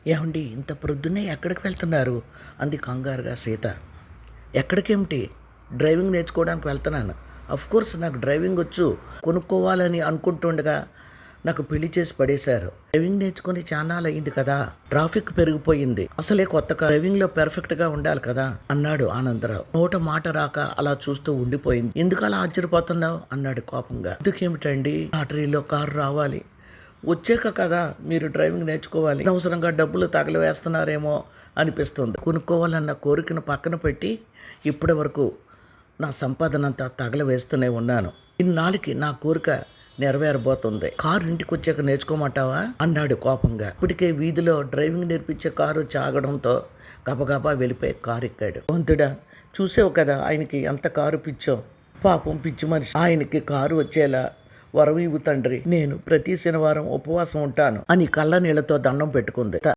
ఏమండి ఇంత ప్రొద్దున్నే ఎక్కడికి వెళ్తున్నారు అంది కంగారుగా సీత. ఎక్కడికేమిటి? డ్రైవింగ్ నేర్చుకోవడానికి వెళ్తున్నాను. కోర్స్ నాకు డ్రైవింగ్ వచ్చు. కొనుక్కోవాలని అనుకుంటుండగా నాకు పెళ్లి చేసి పడేశారు. డ్రైవింగ్ నేర్చుకుని చాన్నాళ్ళు అయింది కదా, ట్రాఫిక్ పెరిగిపోయింది. అసలే కొత్త డ్రైవింగ్లో పెర్ఫెక్ట్గా ఉండాలి కదా అన్నాడు ఆనందరావు. నోట మాట రాక అలా చూస్తూ ఉండిపోయింది. ఎందుకు అలా ఆశ్చర్యపోతున్నావు అన్నాడు కోపంగా. ఎందుకేమిటండి, లాటరీలో కారు రావాలి, వచ్చాక కదా మీరు డ్రైవింగ్ నేర్చుకోవాలి. అనవసరంగా డబ్బులు తగలవేస్తున్నారేమో అనిపిస్తుంది. కొనుక్కోవాలన్న కోరికను పక్కన పెట్టి ఇప్పటి వరకు నా సంపాదనంతా తగలవేస్తూనే ఉన్నాను. ఇన్నాళ్ళకి నా కోరిక నెరవేరబోతుంది. కారు ఇంటికి వచ్చాక నేర్చుకోమంటావా అన్నాడు కోపంగా. ఇప్పటికే వీధిలో డ్రైవింగ్ నేర్పించే కారు చాగడంతో గబగబా వెళ్ళిపోయి కారు ఎక్కాడు. వంతుడా, చూసావు కదా ఆయనకి ఎంత కారు పిచ్చో. పాపం పిచ్చి మనిషి, ఆయనకి కారు వచ్చేలా వరం ఇవ్వు తండ్రి, నేను ప్రతి శనివారం ఉపవాసం ఉంటాను అని కళ్ళ నీళ్లతో దండం పెట్టుకుంది.